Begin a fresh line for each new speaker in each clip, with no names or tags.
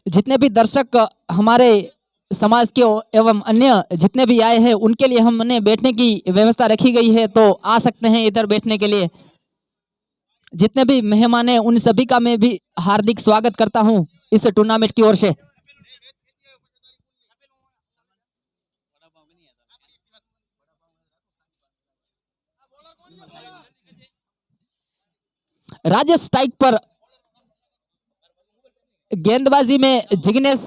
जितने भी दर्शक हमारे समाज के एवं अन्य जितने भी आए हैं उनके लिए हमने बैठने की व्यवस्था रखी गई है, तो आ सकते हैं इधर बैठने के लिए। जितने भी मेहमान हैं उन सभी का मैं भी हार्दिक स्वागत करता हूं इस टूर्नामेंट की ओर से। राजेश स्ट्राइक पर, गेंदबाजी में जिग्नेश,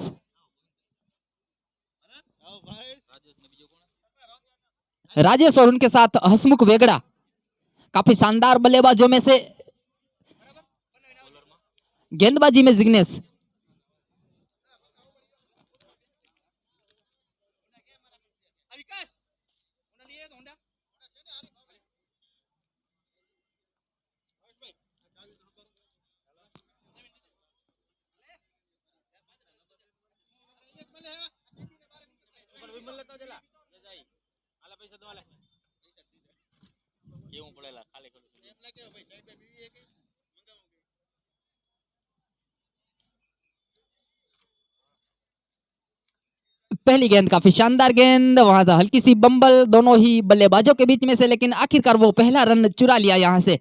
राजेश और उनके साथ हसमुख वेगड़ा काफी शानदार बल्लेबाजों में से। गेंदबाजी में जिग्नेश, पहली गेंद काफी शानदार गेंद, वहां से हल्की सी बम्बल दोनों ही बल्लेबाजों के बीच में से, लेकिन आखिरकार वो पहला रन चुरा लिया। यहां से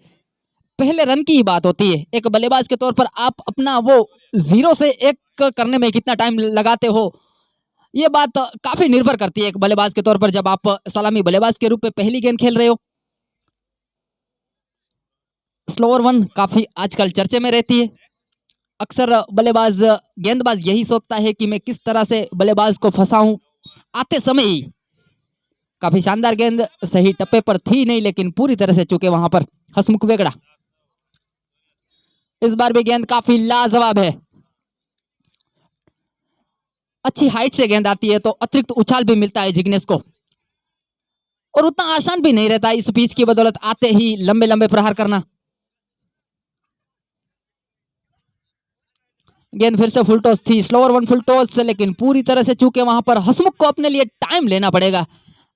पहले रन की ही बात होती है। एक बल्लेबाज के तौर पर आप अपना वो 0 से 1 करने में कितना टाइम लगाते हो, ये बात काफी निर्भर करती है एक बल्लेबाज के तौर पर, जब आप सलामी बल्लेबाज के रूप में पहली गेंद खेल रहे हो। स्लोअर वन काफी आजकल चर्चे में रहती है। अक्सर बल्लेबाज गेंदबाज यही सोचता है कि मैं किस तरह से बल्लेबाज को फंसाऊं आते समय ही। काफी शानदार गेंद, सही टप्पे पर थी नहीं लेकिन पूरी तरह से चुके वहां पर हसमुख वेगड़ा। इस बार भी गेंद काफी लाजवाब है। अच्छी हाइट से गेंद आती है तो अतिरिक्त उछाल भी मिलता है जिग्नेश को, और उतना आसान भी नहीं रहता इस पिच की बदौलत आते ही लंबे लंबे प्रहार करना। गेंद फिर से फुल टॉस थी, स्लोअर वन फुल टॉस, लेकिन पूरी तरह से चूके वहां पर हसमुख को अपने लिए टाइम लेना पड़ेगा।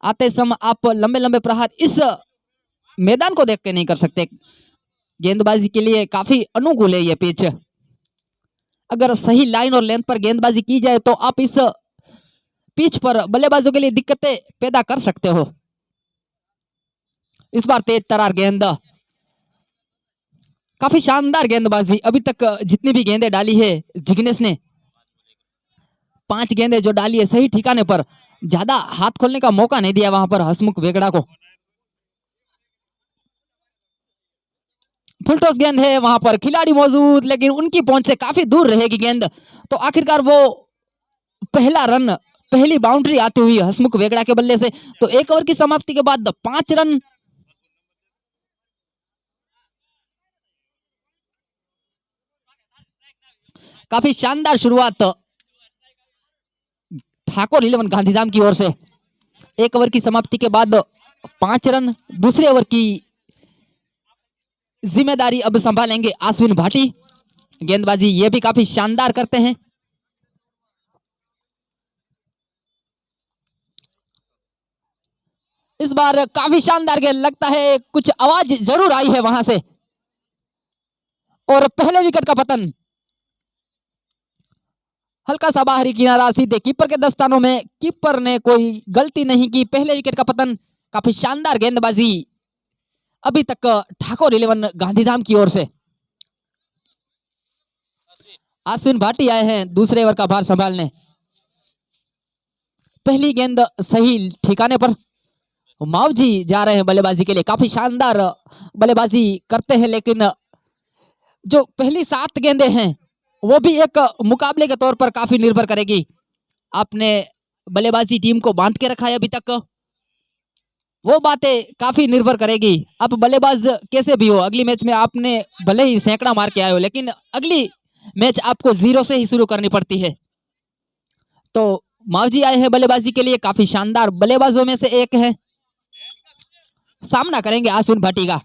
आते समय आप लंबे लंबे प्रहार इस मैदान को देख के नहीं कर सकते। गेंदबाजी के लिए काफी अनुकूल है यह पिच। अगर सही लाइन और लेंथ पर गेंदबाजी की जाए तो आप इस पिच पर बल्लेबाजों के लिए दिक्कतें पैदा कर सकते हो। इस बार तेज तरार गेंद, काफी शानदार गेंदबाजी। अभी तक जितनी भी गेंदें डाली है जिग्नेश ने, 5 गेंदें जो डाली है सही ठिकाने पर, ज्यादा हाथ खोलने का मौका नहीं दिया वहां पर हसमुख वेगड़ा को। फुल टॉस गेंद है, वहां पर खिलाड़ी मौजूद लेकिन उनकी पहुंच से काफी दूर रहेगी गेंद, तो आखिरकार वो पहला रन, पहली बाउंड्री आती हुई हसमुख वेगड़ा के बल्ले से। तो 1 ओवर की समाप्ति के बाद 5 रन। काफी शानदार शुरुआत ठाकुर 11 गांधीधाम की ओर से। 1 ओवर की समाप्ति के बाद 5 रन। दूसरे ओवर की जिम्मेदारी अब संभालेंगे आश्विन भाटी। गेंदबाजी ये भी काफी शानदार करते हैं। इस बार काफी शानदार गेंद, लगता है कुछ आवाज जरूर आई है वहां से, और पहले विकेट का पतन। हल्का सा बाहरी किनारा सीधे कीपर के दस्तानों में, कीपर ने कोई गलती नहीं की। पहले विकेट का पतन। काफी शानदार गेंदबाजी अभी तक ठाकुर 11 गांधीधाम की ओर से। आश्विन भाटी आए हैं दूसरे ओवर का भार संभालने। पहली गेंद सही ठिकाने पर, मावजी जा रहे हैं बल्लेबाजी के लिए। काफी शानदार बल्लेबाजी करते हैं, लेकिन जो पहली 7 गेंदें हैं वो भी एक मुकाबले के तौर पर काफी निर्भर करेगी। आपने बल्लेबाजी टीम को बांध के रखा है अभी तक, वो बातें काफी निर्भर करेगी। आप बल्लेबाज कैसे भी हो, अगली मैच में आपने भले ही सैकड़ा मार के आए हो, लेकिन अगली मैच आपको 0 से ही शुरू करनी पड़ती है। तो मावजी आए हैं बल्लेबाजी के लिए, काफी शानदार बल्लेबाजों में से एक है। सामना करेंगे आश्विन भाटी का।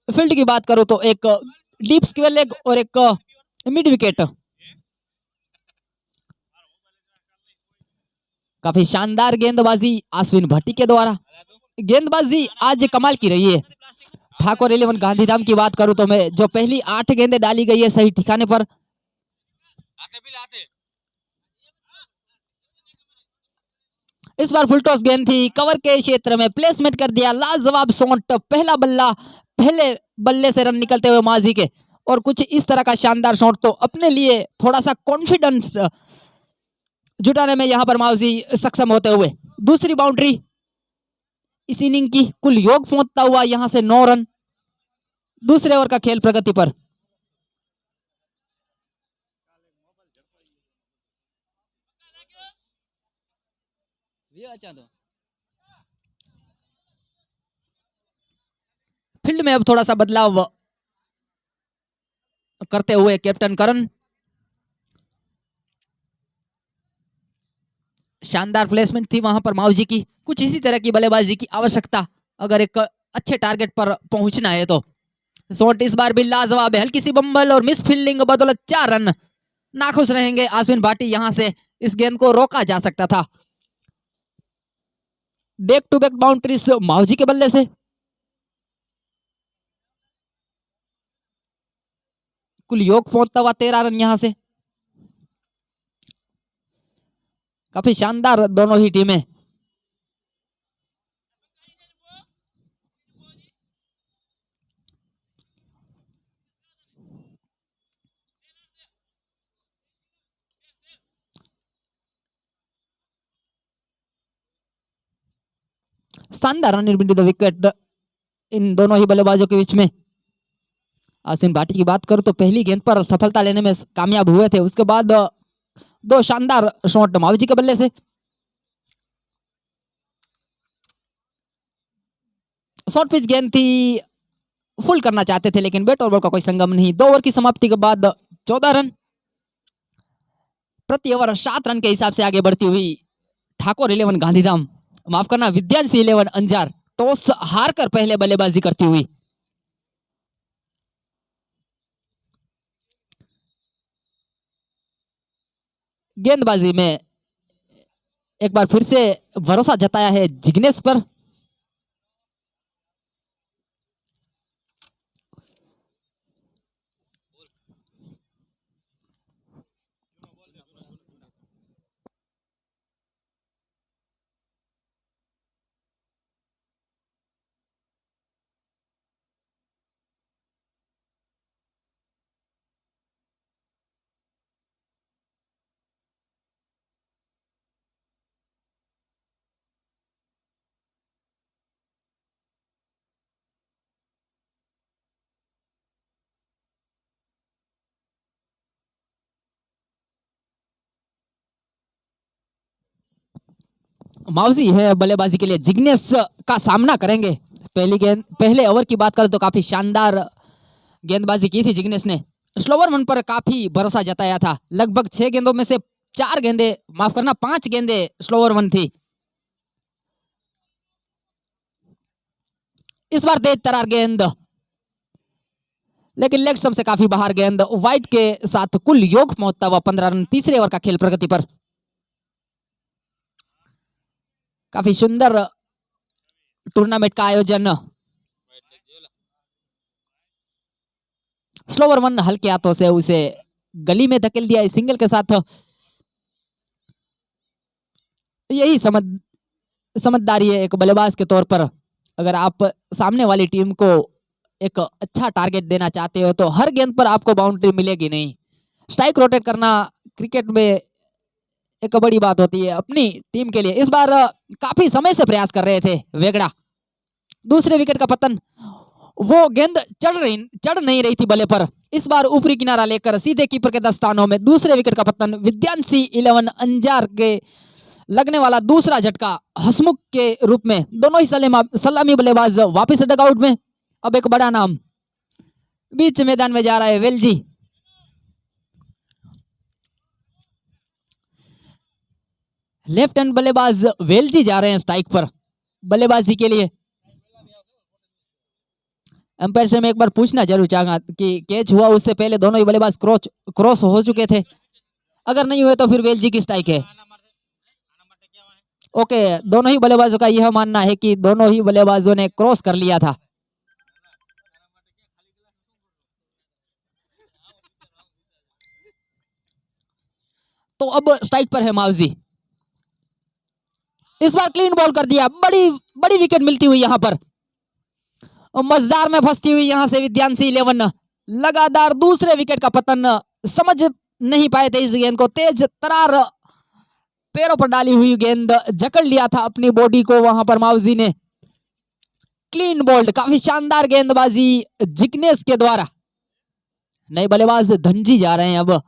फील्ड की बात करो तो एक डीप स्क्वायर लेग और एक मिड विकेट। काफी शानदार गेंदबाजी आश्विन भट्टी के द्वारा। गेंदबाजी आज कमाल की रही है। ठाकुर 11 गांधीधाम की बात करूं तो मैं, जो पहली 8 गेंदें डाली गई है सही ठिकाने पर, इस बार फुल टॉस गेंद थी, कवर के क्षेत्र में प्लेसमेंट कर दिया, लाजवाब शॉट, पहला बल्ला, पहले बल्ले से रन निकलते हुए माजी के, और कुछ इस तरह का शानदार शॉट तो अपने लिए थोड़ा सा कॉन्फिडेंस जुटाने में यहां पर मावजी सक्षम होते हुए दूसरी बाउंड्री इस इनिंग की, कुल योग पहुंचता हुआ यहां से 9 रन। दूसरे ओवर का खेल प्रगति पर। फील्ड में अब थोड़ा सा बदलाव करते हुए कैप्टन करण, शानदार प्लेसमेंट थी वहां पर मावजी की, कुछ इसी तरह की बल्लेबाजी की आवश्यकता अगर एक अच्छे टारगेट पर पहुंचना है तो। शॉट इस बार भी लाजवाब है, हल्की सी बम्बल और मिस फील्डिंग बदौलत 4 रन। नाखुश रहेंगे आश्विन भाटी, यहां से इस गेंद को रोका जा सकता था। Back to back boundaries Mavji के बल्ले से। कुल योग पहुंचता हुआ 13 रन यहां से। काफी शानदार दोनों ही टीमें। शानदार रन इन द विकेट इन दोनों ही बल्लेबाजों के बीच में। आसिम भाटी की बात करूं तो पहली गेंद पर सफलता लेने में कामयाब हुए थे, उसके बाद 2 शानदार शॉट मावजी के बल्ले से। शॉर्ट पिच गेंद थी, फुल करना चाहते थे लेकिन बैट और बॉल का कोई संगम नहीं। 2 ओवर की समाप्ति के बाद 14 रन प्रति ओवर, 7 रन के हिसाब से आगे बढ़ती हुई ठाकुर 11 गांधीधाम, माफ करना विद्यांशी 11 अंजार, टॉस हारकर पहले बल्लेबाजी करती हुई। गेंदबाजी में एक बार फिर से भरोसा जताया है जिग्नेश पर। मावजी है बल्लेबाजी के लिए, जिग्नेश का सामना करेंगे। पहली गेंद, पहले ओवर की बात करें तो काफी शानदार गेंदबाजी की थी जिग्नेश ने, स्लोवर वन पर काफी भरोसा जताया था। लगभग 6 गेंदों में से 4 गेंदे, माफ करना 5 गेंदे स्लोवर वन थी। इस बार तेज तरार गेंद, लेकिन लेग स्टंप से काफी बाहर गेंद, वाइट के साथ कुल योग पहुंचता हुआ 15 रन। तीसरे ओवर का खेल प्रगति पर। काफी सुंदर टूर्नामेंट का आयोजन। स्लोवर वन हल्के हाथों से उसे गली में धकेल दिया सिंगल के साथ। यही समझदारी है एक बल्लेबाज के तौर पर। अगर आप सामने वाली टीम को एक अच्छा टारगेट देना चाहते हो तो हर गेंद पर आपको बाउंड्री मिलेगी नहीं। स्ट्राइक रोटेट करना क्रिकेट में एक बड़ी बात होती है अपनी टीम के लिए। इस बार काफी समय से प्रयास कर रहे थे वेगड़ा। दूसरे विकेट का पतन, वो गेंद चढ़ नहीं रही थी बल्ले पर। इस बार ऊपरी किनारा लेकर सीधे कीपर के दस्तानों में। दूसरे विकेट का पतन, विद्यांशी 11 अंजार के लगने वाला दूसरा झटका हसमुख के रूप में। दोनों ही सलामी बल्लेबाज वापस डगआउट में। अब एक बड़ा नाम बीच मैदान में जा रहा है, वेलजी। लेफ्ट हैंड बल्लेबाज वेलजी जा रहे हैं स्ट्राइक पर बल्लेबाजी के लिए। अंपायर से मैं एक बार पूछना जरूर चाहूंगा कि कैच हुआ उससे पहले दोनों ही बल्लेबाज क्रॉस हो चुके थे। अगर नहीं हुए तो फिर वेलजी की स्ट्राइक है। ओके, दोनों ही बल्लेबाजों का यह मानना है कि दोनों ही बल्लेबाजों ने क्रॉस कर लिया था। तो अब स्ट्राइक पर है मावजी। इस बार क्लीन बॉल कर दिया, बड़ी बड़ी विकेट मिलती हुई यहां पर। मजदार में फंसती हुई यहां से विद्यांशी 11, लगातार दूसरे विकेट का पतन। समझ नहीं पाए थे इस गेंद को, तेज तरार पैरों पर डाली हुई गेंद जकड़ लिया था अपनी बॉडी को वहां पर मावजी ने। क्लीन बोल्ड, काफी शानदार गेंदबाजी जिग्नेश के द्वारा। नए बल्लेबाज धनजी जा रहे हैं। अब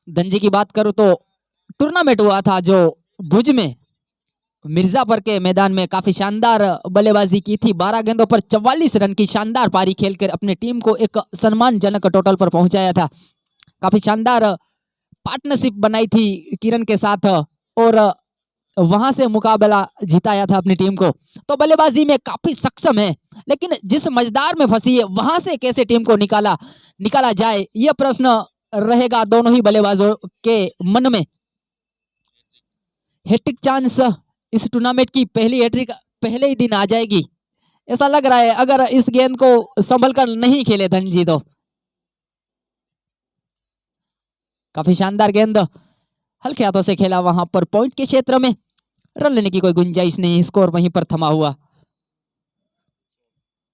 धनजी की बात करूं तो टूर्नामेंट हुआ था जो भुज में मिर्जापुर के मैदान में, काफी शानदार बल्लेबाजी की थी। 12 गेंदों पर 44 रन की शानदार पारी खेलकर अपने टीम को एक सम्मानजनक टोटल पर पहुंचाया था। काफी शानदार पार्टनरशिप बनाई थी किरण के साथ और वहां से मुकाबला जिताया था अपनी टीम को। तो बल्लेबाजी में काफी सक्षम है, लेकिन जिस मजदार में फंसी है वहां से कैसे टीम को निकाला जाए, यह प्रश्न रहेगा दोनों ही बल्लेबाजों के मन में। हैट्रिक चांस इस टूर्नामेंट की पहली हैट्रिक पहले ही दिन आ जाएगी ऐसा लग रहा है, अगर इस गेंद को संभल कर नहीं खेले धनजी तो। काफी शानदार गेंद हल्के हाथों से खेला वहां पर पॉइंट के क्षेत्र में, रन लेने की कोई गुंजाइश नहीं, स्कोर वहीं पर थमा हुआ।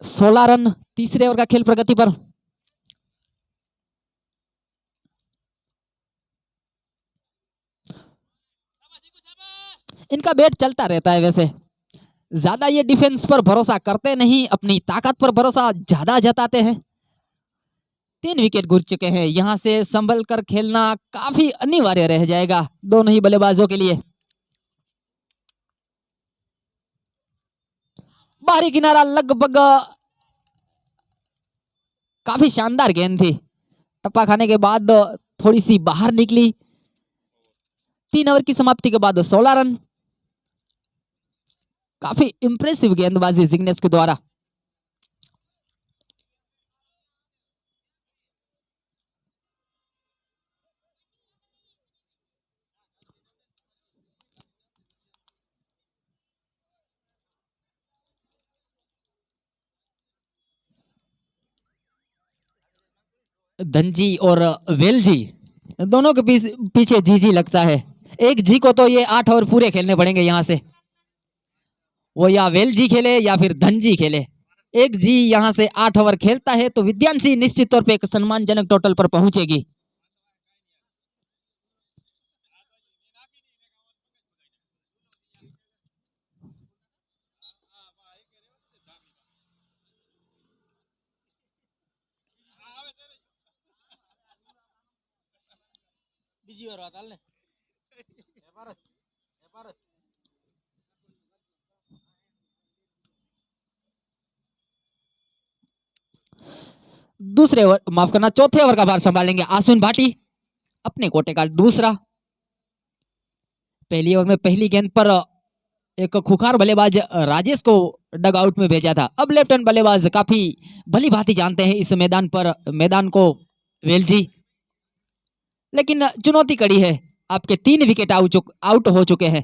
16 रन तीसरे ओवर का खेल प्रगति पर। इनका बैट चलता रहता है, वैसे ज्यादा ये डिफेंस पर भरोसा करते नहीं, अपनी ताकत पर भरोसा ज्यादा जताते हैं। 3 विकेट गिर चुके हैं, यहां से संभल कर खेलना काफी अनिवार्य रह जाएगा दोनों ही बल्लेबाजों के लिए। बाहरी किनारा लगभग, काफी शानदार गेंद थी, टप्पा खाने के बाद थोड़ी सी बाहर निकली। 3 ओवर की समाप्ति के बाद 16 रन, काफी इंप्रेसिव गेंदबाजी जिग्नेश के द्वारा। धनजी और वेलजी दोनों के पीछे जी जी लगता है। एक जी को तो ये 8 ओवर पूरे खेलने पड़ेंगे यहां से, वो या वेलजी खेले या फिर धनजी खेले। एक जी यहां से 8 ओवर खेलता है तो विद्यांशी निश्चित तौर पे एक सम्मानजनक टोटल पर पहुंचेगी। दूसरे ओवर, माफ करना, चौथे ओवर का भार संभालेंगे आश्विन भाटी, अपने कोटे का दूसरा। पहली ओवर में पहली गेंद पर एक खुखार बल्लेबाज राजेश को डग आउट में भेजा था। अब लेफ्ट हैंड बल्लेबाज काफी भली भांति जानते हैं इस मैदान को वेलजी, लेकिन चुनौती कड़ी है। आपके 3 विकेट आउट हो चुके हैं।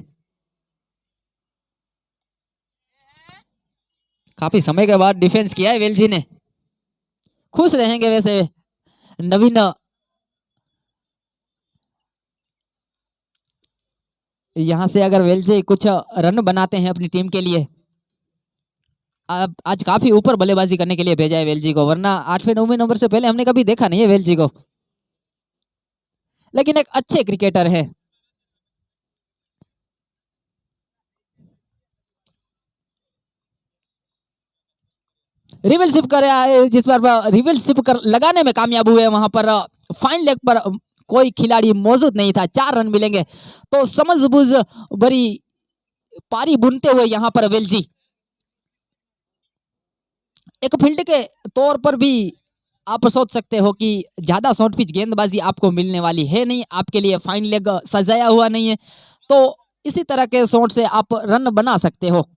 काफी समय के बाद डिफेंस किया है वेलजी ने, खुश रहेंगे वैसे नवीन। यहां से अगर वेलजी कुछ रन बनाते हैं अपनी टीम के लिए, आज काफी ऊपर बल्लेबाजी करने के लिए भेजा है वेलजी को, वरना 8वें 9वें नंबर से पहले हमने कभी देखा नहीं है वेलजी को, लेकिन एक अच्छे क्रिकेटर है। रिवेल शिप कर, जिस पर रिवेल शिप कर लगाने में कामयाब हुए, वहां पर फाइन लेग पर कोई खिलाड़ी मौजूद नहीं था। 4 रन मिलेंगे तो समझबूझ भरी पारी बुनते हुए यहां पर वेलजी एक फील्ड के तौर पर भी आप सोच सकते हो कि ज्यादा शॉर्ट पिच गेंदबाजी आपको मिलने वाली है नहीं, आपके लिए फाइन लेग सजाया हुआ नहीं है, तो इसी तरह के शॉट से आप रन बना सकते हो।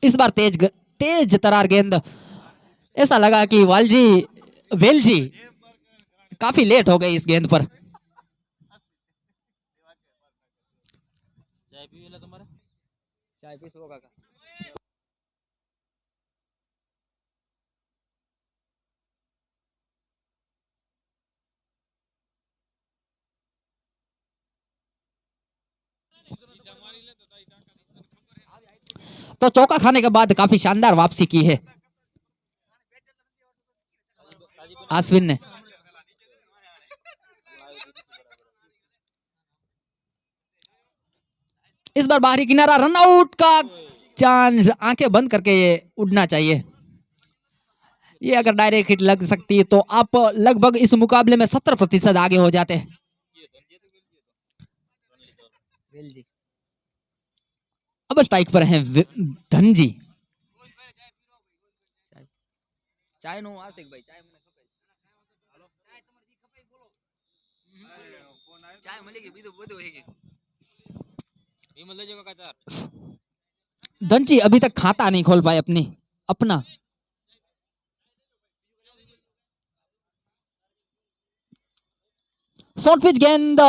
इस बार तेज तरार गेंद, ऐसा लगा कि वेलजी काफी लेट हो गई इस गेंद पर।
चाय पी ले तुम्हारे,
चाय पी सो का। तो चौका खाने के बाद काफी शानदार वापसी की है अश्विन ने। इस बार बाहरी किनारा, रन आउट का चांस, आंखें बंद करके ये उड़ना चाहिए। ये अगर डायरेक्ट हिट लग सकती है तो आप लगभग इस मुकाबले में 70% आगे हो जाते हैं। अब स्ट्राइक पर हैं धनजी। चाय नो आसिक भाई, चाय મને ખપે, चाय મળેगी બીજું બધું હેगी।
विमल ले जाओ का चार।
धनजी अभी तक खाता नहीं खोल पाए अपना। शॉर्ट पिच गेंद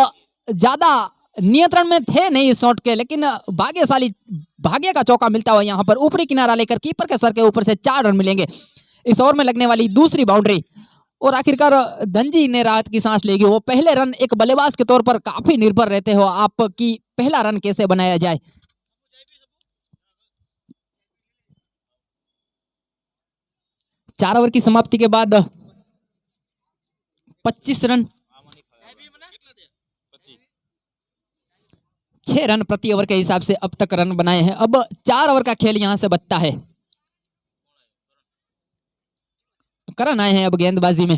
ज्यादा नियंत्रण में थे नहीं इस शॉट के, लेकिन भाग्यशाली भाग्य का चौका मिलता हुआ यहाँ पर ऊपरी किनारा लेकर कीपर के सर के ऊपर से 4 रन मिलेंगे इस ओवर में लगने वाली दूसरी बाउंड्री। और आखिरकार धनजी ने राहत की सांस लेगी। वो पहले रन एक बल्लेबाज के तौर पर काफी निर्भर रहते हो आप कि पहला रन कैसे बनाया जाए। चार ओवर की समाप्ति के बाद 25 रन, 6 रन प्रति ओवर के हिसाब से अब तक रन बनाए हैं। अब 4 ओवर का खेल यहां से बचता है। करण आए हैं अब गेंदबाजी में,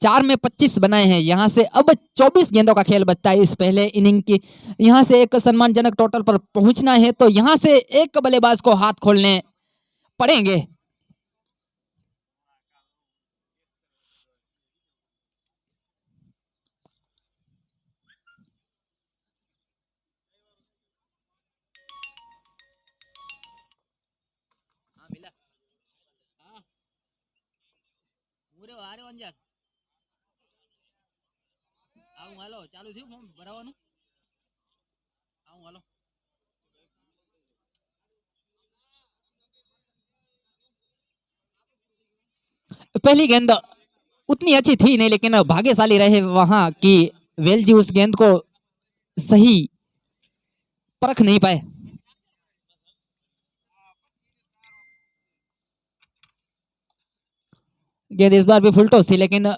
4 में 25 बनाए हैं। यहां से अब 24 गेंदों का खेल बचता है इस पहले इनिंग की। यहां से एक सम्मानजनक टोटल पर पहुंचना है तो यहां से एक बल्लेबाज को हाथ खोलने पड़ेंगे। ચાલુ થયું ફોર્મ ભરાવાનું, આવું હાલો। पहली गेंद उतनी अच्छी थी नहीं, लेकिन भाग्यशाली रहे वहां कि वेलजी उस गेंद को सही परख नहीं पाए। गेंद इस बार भी फुल टॉस थी, लेकिन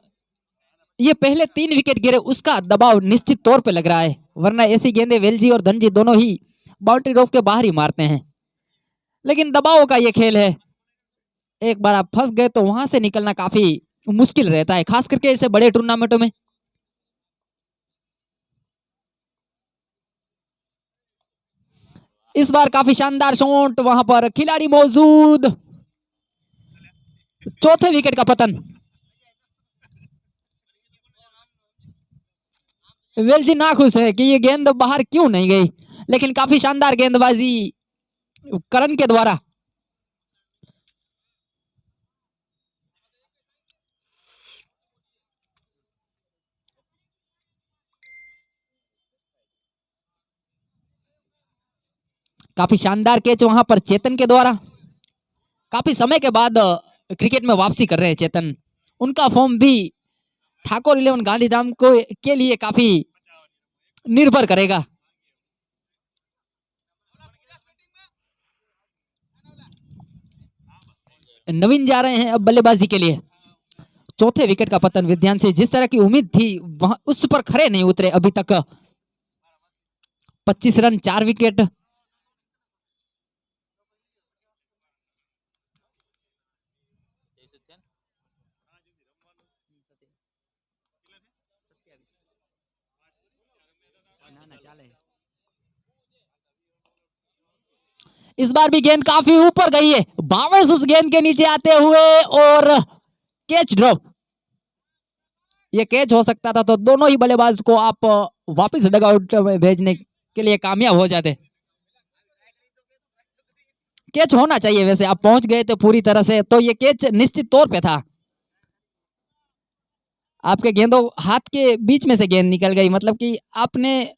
ये पहले 3 विकेट गिरे उसका दबाव निश्चित तौर पे लग रहा है, वरना ऐसी गेंदें वेलजी और धनजी दोनों ही बाउंड्री रोक के बाहर ही मारते हैं। लेकिन दबाव का ये खेल है, एक बार आप फंस गए तो वहां से निकलना काफी मुश्किल रहता है, खास करके ऐसे बड़े टूर्नामेंटों में। इस बार काफी शानदार शॉट, वहां पर खिलाड़ी मौजूद, चौथे विकेट का पतन। वेलजी नाखुश है कि ये गेंद बाहर क्यों नहीं गई, लेकिन काफी शानदार गेंदबाजी करण के द्वारा। काफी शानदार कैच वहां पर चेतन के द्वारा। काफी समय के बाद क्रिकेट में वापसी कर रहे हैं चेतन। उनका फॉर्म भी ठाकुर 11 गांधीधाम को के लिए काफी निर्भर करेगा। नवीन जा रहे हैं अब बल्लेबाजी के लिए। चौथे विकेट का पतन विध्यान से जिस तरह की उम्मीद थी वहां उस पर खरे नहीं उतरे अभी तक। 25 रन 4 विकेट। इस बार भी गेंद काफी ऊपर गई है, भावेश उस गेंद के नीचे आते हुए और कैच ड्रॉप। ये कैच हो सकता था तो दोनों ही बल्लेबाज को आप वापस डगआउट में भेजने के लिए कामयाब हो जाते। कैच होना चाहिए, वैसे आप पहुंच गए थे पूरी तरह से तो ये कैच निश्चित तौर पे था। आपके गेंदों हाथ के बीच में से गेंद निकल गई, मतलब कि आपने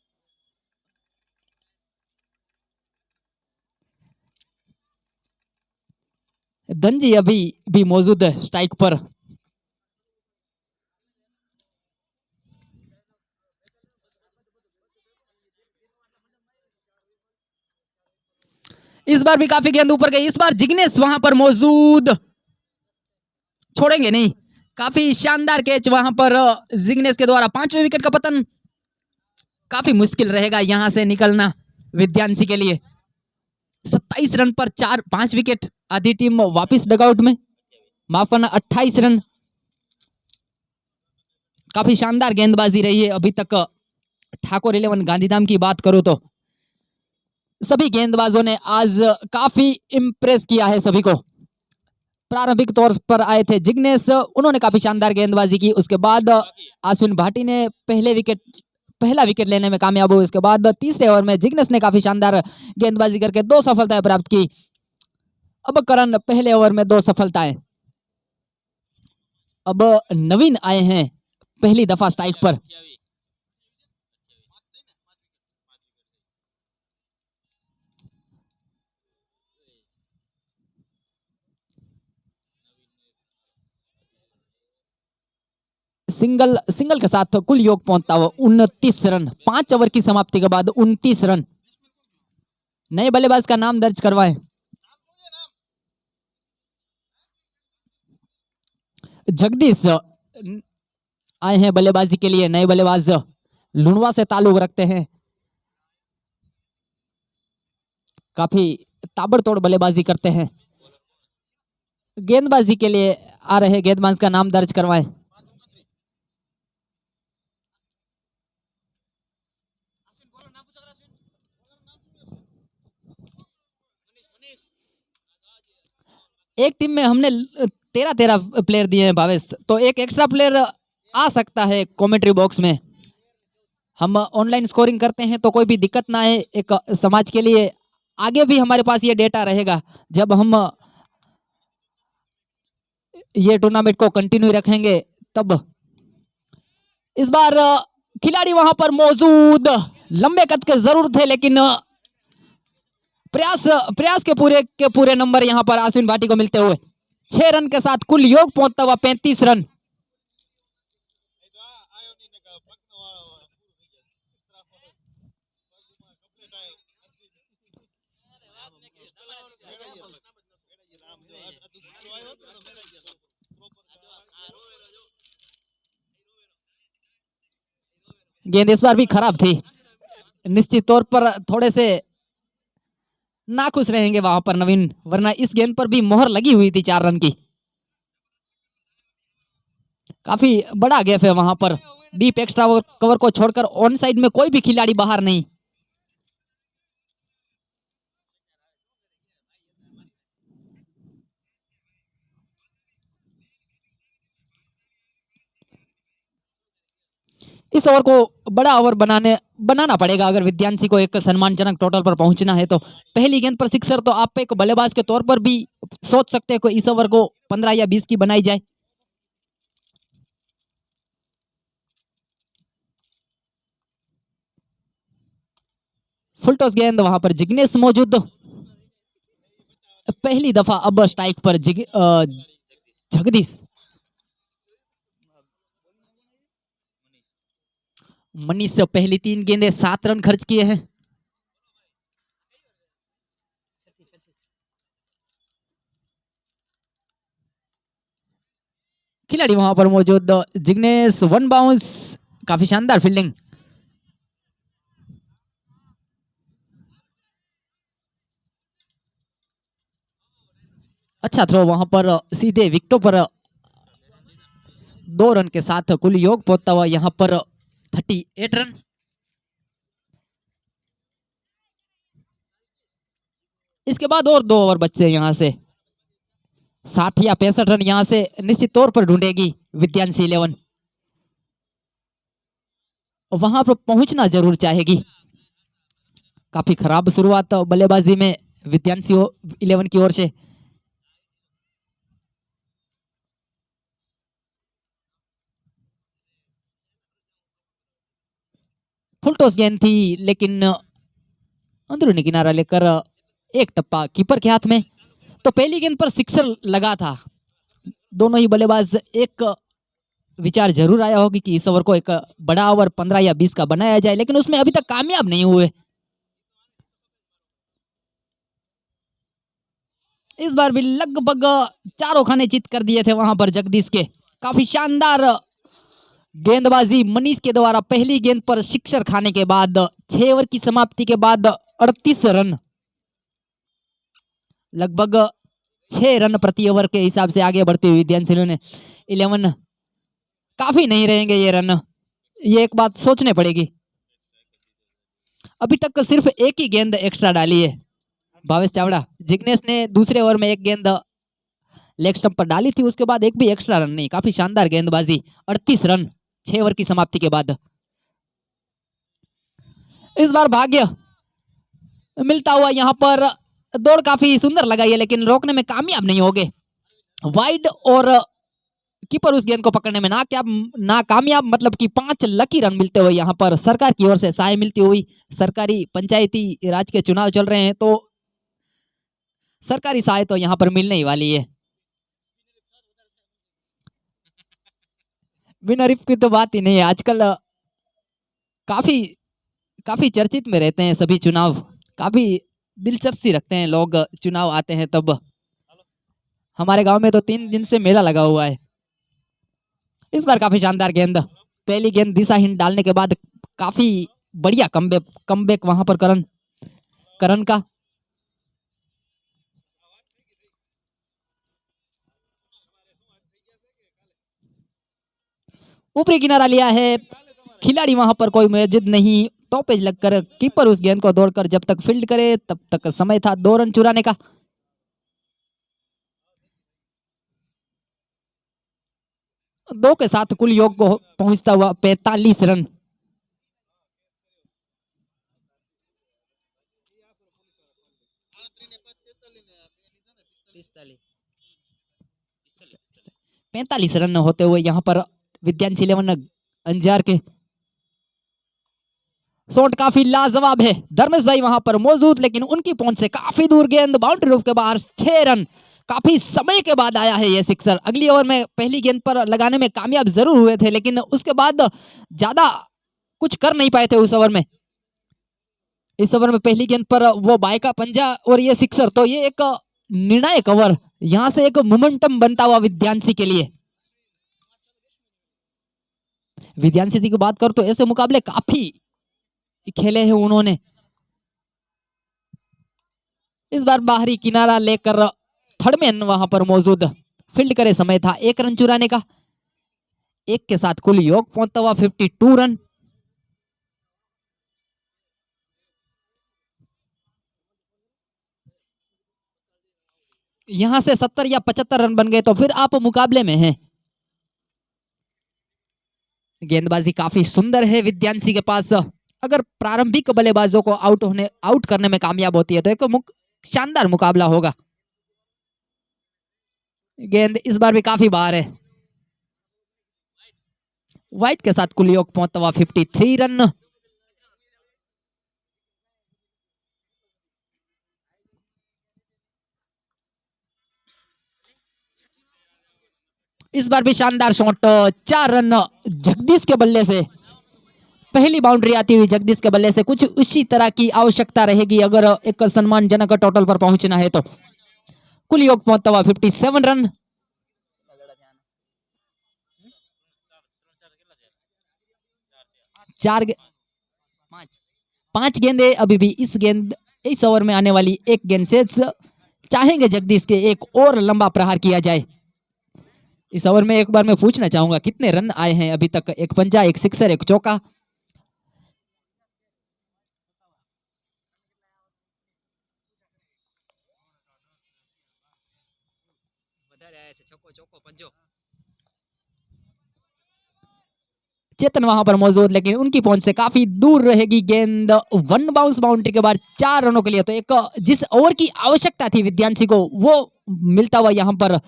धनजी अभी भी मौजूद है स्ट्राइक पर। इस बार भी काफी गेंद ऊपर गई, इस बार जिग्नेश वहां पर मौजूद, छोड़ेंगे नहीं। काफी शानदार कैच वहां पर जिग्नेश के द्वारा। 5वें विकेट का पतन, काफी मुश्किल रहेगा यहां से निकलना विद्यांशी के लिए। 27 रन पर 5 विकेट, आधी टीम वापस डगआउट में, माफ करना 28 रन। काफी शानदार गेंदबाजी रही है अभी तक। ठाकुर 11 गांधीधाम की बात करूं तो सभी गेंदबाजों ने आज काफी इंप्रेस किया है सभी को। प्रारंभिक तौर पर आए थे जिग्नेश, उन्होंने काफी शानदार गेंदबाजी की। उसके बाद अश्विन भाटी ने पहला विकेट लेने में कामयाब हुए। उसके बाद तीसरे ओवर में जिग्नेश ने काफी शानदार गेंदबाजी करके 2 सफलताएं प्राप्त की। अब करण पहले ओवर में 2 सफलताएं। अब नवीन आए हैं पहली दफा स्ट्राइक पर। सिंगल के साथ कुल योग पहुंचता हुआ 29 रन, 5 ओवर की समाप्ति के बाद 29 रन। नए बल्लेबाज का नाम दर्ज करवाएं। जगदीश आए हैं बल्लेबाजी के लिए, नए बल्लेबाज लुणवा से ताल्लुक रखते हैं। काफी ताबड़तोड़ बल्लेबाजी करते हैं। गेंदबाजी के लिए आ रहे गेंदबाज का नाम दर्ज करवाएं। एक टीम में हमने 13 प्लेयर दिए हैं भावेश, तो एक एक्स्ट्रा प्लेयर आ सकता है कमेंट्री बॉक्स में। हम ऑनलाइन स्कोरिंग करते हैं तो कोई भी दिक्कत ना है, एक समाज के लिए आगे भी हमारे पास ये डेटा रहेगा जब हम ये टूर्नामेंट को कंटिन्यू रखेंगे तब। इस बार खिलाड़ी वहां पर मौजूद, लंबे कद के जरूर थे लेकिन प्रयास के पूरे नंबर यहां पर अश्विन भाटी को मिलते हुए 6 रन के साथ कुल योग पहुंचता हुआ 35 रन। गेंद इस बार भी खराब थी, निश्चित तौर पर थोड़े से नाखुश रहेंगे वहां पर नवीन, वरना इस गेंद पर भी मोहर लगी हुई थी 4 रन की। काफी बड़ा गैप है वहां पर, डीप एक्स्ट्रा कवर को छोड़कर ऑन साइड में कोई भी खिलाड़ी बाहर नहीं। इस ओवर को बड़ा ओवर बनाना पड़ेगा अगर विद्यांशी को एक सम्मानजनक टोटल पर पहुंचना है। तो पहली गेंद पर सिक्सर तो आप एक बल्लेबाज के तौर पर भी सोच सकते हैं कि इस ओवर को 15 या 20 की बनाई जाए। फुल टॉस गेंद, वहां पर जिग्नेश मौजूद। पहली दफा अब स्ट्राइक पर जगदीश। मनीष से पहली 3 गेंदें 7 रन खर्च किए हैं। खिलाड़ी वहां पर मौजूद, जिग्नेश 1 बाउंस, काफी शानदार फील्डिंग। अच्छा थ्रो, वहां पर सीधे विकेटों पर 2 रन के साथ कुल योग पहुंचता हुआ यहां पर 38 रन। इसके बाद और 2 ओवर बचे यहां से, 60 या 65 रन यहां से निश्चित तौर पर ढूंढेगी विद्यांशी 11, वहां पर पहुंचना जरूर चाहेगी। काफी खराब शुरुआत बल्लेबाजी में विद्यांशी 11 की ओर से। फुल टॉस गेंद थी, लेकिन अंदरूनी किनारा लेकर एक टप्पा कीपर के हाथ में। तो पहली गेंद पर सिक्सर लगा था। दोनों ही बल्लेबाज एक विचार जरूर आया होगी कि इस ओवर को एक बड़ा ओवर 15 या 20 का बनाया जाए, लेकिन उसमें अभी तक कामयाब नहीं हुए। इस बार भी लगभग चारों खाने चित कर दिए थे वहां पर जगदीश के। काफी शानदार गेंदबाजी मनीष के द्वारा पहली गेंद पर सिक्सर खाने के बाद 6 ओवर की समाप्ति के बाद 38 रन, लगभग 6 रन प्रति ओवर के हिसाब से आगे बढ़ती हुई विद्यांचलों ने 11 काफी नहीं रहेंगे ये रन, ये एक बात सोचने पड़ेगी। अभी तक सिर्फ एक ही गेंद एक्स्ट्रा डाली है भावेश चावड़ा। जिग्नेश ने दूसरे ओवर में एक गेंद लेग स्टंप पर डाली थी, उसके बाद एक भी एक्स्ट्रा रन नहीं। काफी शानदार गेंदबाजी, 38 रन 6 ओवर की समाप्ति के बाद। इस बार भाग्य मिलता हुआ यहाँ पर दौड़ काफी सुंदर लगाई है, लेकिन रोकने में कामयाब नहीं हो गए। वाइड और कीपर उस गेंद को पकड़ने में नाकामयाब, मतलब कि 5 लकी रन मिलते हुए यहाँ पर सरकार की ओर से सहाय मिलती हुई। सरकारी पंचायती राज के चुनाव चल रहे हैं, तो सरकारी सहाय तो यहाँ पर मिलने ही वाली है। विनर की तो बात ही नहीं है। आजकल काफी काफी चर्चित में रहते हैं सभी चुनाव, काफी दिलचस्पी रखते हैं लोग। चुनाव आते हैं तब हमारे गांव में तो 3 दिन से मेला लगा हुआ है। इस बार काफी शानदार गेंद, पहली गेंद दिशाहीन डालने के बाद काफी बढ़िया कमबैक वहां पर करण का। ऊपरी किनारा लिया है, खिलाड़ी वहां पर कोई मौजूद नहीं। टॉपेज लगकर कीपर उस गेंद को दौड़कर जब तक फील्ड करे तब तक समय था 2 रन चुराने का। दो के साथ कुल योग को पहुंचता हुआ 45 रन। पैंतालीस रन होते हुए यहाँ पर विद्यांशी 11 अंजार के। शॉट काफी लाजवाब है, धर्मेश भाई वहां पर मौजूद, लेकिन उनकी पहुंच से काफी दूर गेंद बाउंड्री रूफ के बाहर। 6 रन, काफी समय के बाद आया है यह सिक्सर। अगली ओवर में पहली गेंद पर लगाने में कामयाब जरूर हुए थे, लेकिन उसके बाद ज्यादा कुछ कर नहीं पाए थे उस ओवर में। इस ओवर में पहली गेंद पर वो बाय का पंजा और ये सिक्सर, तो ये एक निर्णायक ओवर, यहां से एक मोमेंटम बनता हुआ विद्यांशी के लिए। विद्यांशी की बात करूं तो ऐसे मुकाबले काफी खेले हैं उन्होंने। इस बार बाहरी किनारा लेकर थर्डमैन वहां पर मौजूद, फील्ड करे समय था 1 रन चुराने का। 1 के साथ कुल योग पहुंचता हुआ 52 रन। यहां से 70 या 75 रन बन गए तो फिर आप मुकाबले में हैं। गेंदबाजी काफी सुंदर है विद्यांशी के पास। अगर प्रारंभिक बल्लेबाजों को आउट करने में कामयाब होती है तो एक शानदार मुकाबला होगा। गेंद इस बार भी काफी बाहर है। वाइट के साथ कुल योग पहुंचता हुआ 53 रन। इस बार भी शानदार शॉट, 4 रन जगदीश के बल्ले से। पहली बाउंड्री आती हुई जगदीश के बल्ले से। कुछ उसी तरह की आवश्यकता रहेगी अगर एक सम्मानजनक टोटल पर पहुंचना है तो। कुल योग पहुंचता हुआ 57 रन। पांच गेंदे अभी भी इस ओवर में आने वाली एक गेंद से चाहेंगे जगदीश के एक और लंबा प्रहार किया जाए। इस ओवर में एक बार मैं पूछना चाहूंगा कितने रन आए हैं अभी तक? 1 पंजा, 1 सिक्सर, 1 चौका। चेतन वहां पर मौजूद, लेकिन उनकी पहुंच से काफी दूर रहेगी गेंद। 1 बाउंस बाउंड्री के बाद 4 रनों के लिए, तो एक जिस ओवर की आवश्यकता थी विद्यांशी को वो मिलता हुआ यहां पर।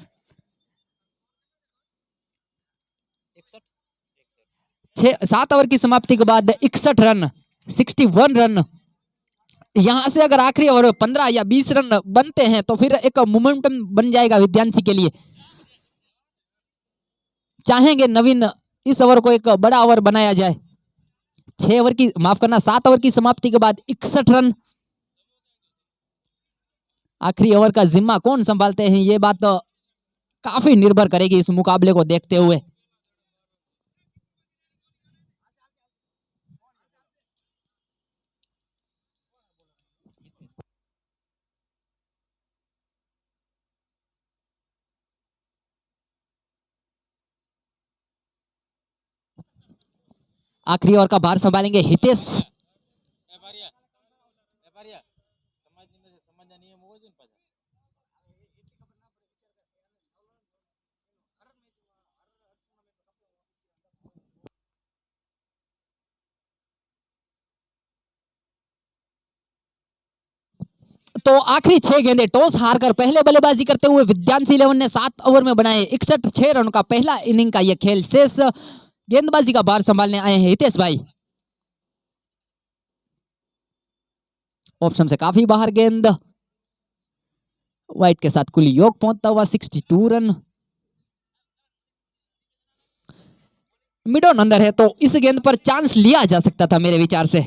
7 ओवर की समाप्ति के बाद 61 रन। 61 रन। यहां से अगर आखिरी ओवर 15 या 20 रन बनते हैं तो फिर एक मोमेंटम बन जाएगा विद्यांसी के लिए। चाहेंगे नवीन इस ओवर को एक बड़ा ओवर बनाया जाए। 6 ओवर की, माफ करना, 7 ओवर की समाप्ति के बाद 61 रन। आखिरी ओवर का जिम्मा कौन संभालते हैं, ये बात तो काफी निर्भर करेगी इस मुकाबले को देखते हुए। आखिरी ओवर का भार संभालेंगे हितेश।
व्यापारिया व्यापारिया समझ नहीं है मोबाइल जिन पाजा।
तो आखिरी 6 गेंदे टॉस हारकर पहले बल्लेबाजी करते हुए विद्यांसी 11 ने 7 ओवर में बनाए 61 6 रन का पहला इनिंग का यह खेल। शेष गेंदबाजी का भार संभालने आए हैं हितेश भाई। ऑप्शन से काफी बाहर गेंद, वाइट के साथ कुल योग पहुंचता हुआ 62 रन। मिड ऑन अंदर है तो इस गेंद पर चांस लिया जा सकता था मेरे विचार से।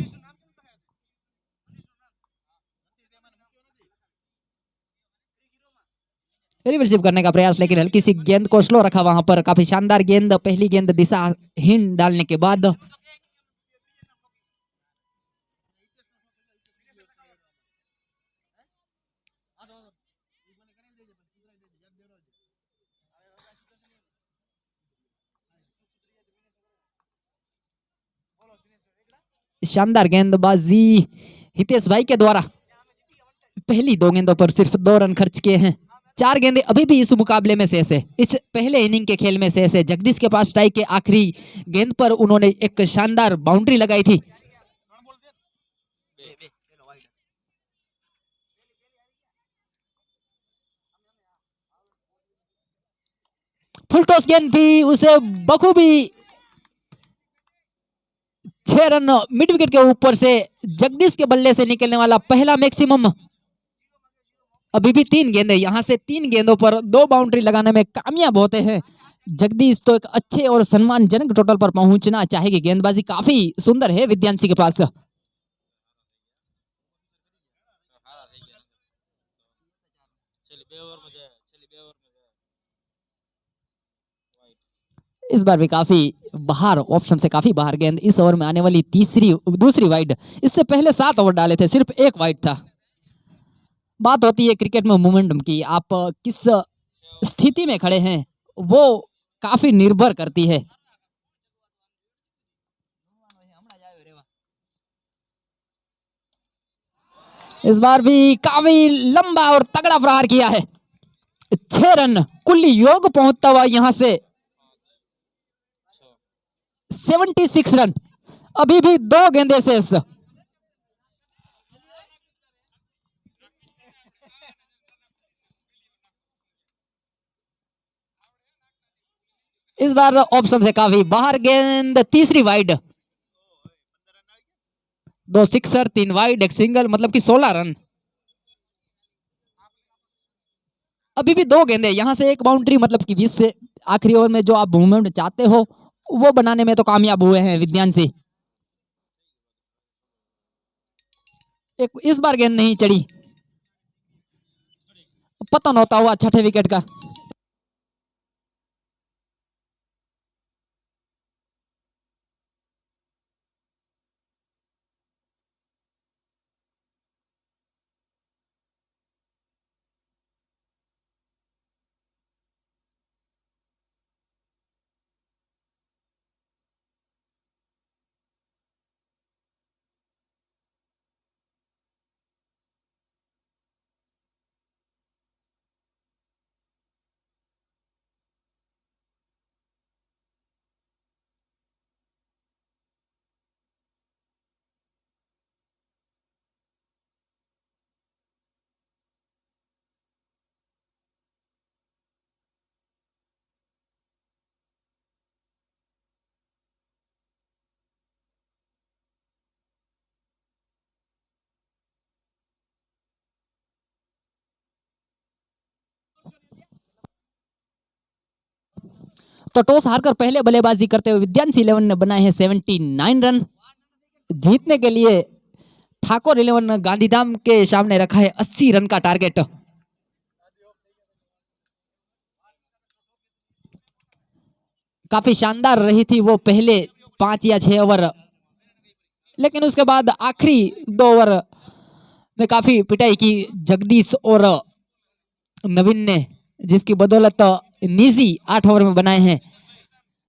रिवर्सिव करने का प्रयास, लेकिन हल्की सी गेंद को स्लो रखा वहां पर। काफी शानदार गेंद, पहली गेंद दिशाहीन डालने के बाद। शानदार गेंदबाजी हितेश भाई के द्वारा। पहली 2 गेंदों पर सिर्फ 2 रन खर्च किए हैं। 4 गेंदे अभी भी इस मुकाबले में शेष है, इस पहले इनिंग के खेल में शेष है। जगदीश के पास टाई के आखिरी गेंद पर उन्होंने एक शानदार बाउंड्री लगाई थी। फुल टॉस गेंद थी, उसे बखूबी 6 रन मिड विकेट के ऊपर से जगदीश के बल्ले से निकलने वाला पहला मैक्सिमम। अभी भी 3 गेंदे, यहां से 3 गेंदों पर 2 बाउंड्री लगाने में कामयाब होते हैं जगदीश। तो एक अच्छे और सम्मानजनक टोटल पर पहुंचना चाहेगी। गेंदबाजी काफी सुंदर है विद्यांसी के पास। इस बार भी काफी बाहर, ऑप्शन से काफी बाहर गेंद। इस ओवर में आने वाली दूसरी वाइड। इससे पहले 7 ओवर डाले थे, सिर्फ 1 वाइड था। बात होती है क्रिकेट में मोमेंटम की, आप किस स्थिति में खड़े हैं वो काफी निर्भर करती है। इस बार भी काफी लंबा और तगड़ा प्रहार किया है। 6 रन कुल योग पहुंचता हुआ यहां से 76 रन। अभी भी 2 गेंदे शेष। इस बार ऑप्शन से काफी बाहर गेंद, तीसरी वाइड। 2 सिक्सर, 3 वाइड, 1 सिंगल, मतलब कि 16 रन। अभी भी 2 गेंदे, यहां से 1 बाउंड्री, मतलब कि 20 से आखिरी ओवर में जो आप मूवमेंट चाहते हो वो बनाने में तो कामयाब हुए हैं विद्यांसी। इस बार गेंद नहीं चढ़ी, पतन होता हुआ 6ठे विकेट का। तो टॉस हारकर पहले बल्लेबाजी करते हुए विद्यांशी 11 ने बनाए हैं 79 रन। जीतने के लिए ठाकुर 11 गांधीधाम के सामने रखा है 80 रन का टारगेट। काफी शानदार रही थी वो पहले 5 या 6 ओवर, लेकिन उसके बाद आखिरी 2 ओवर में काफी पिटाई की जगदीश और नवीन ने, जिसकी बदौलत निजी 8 ओवर में बनाए हैं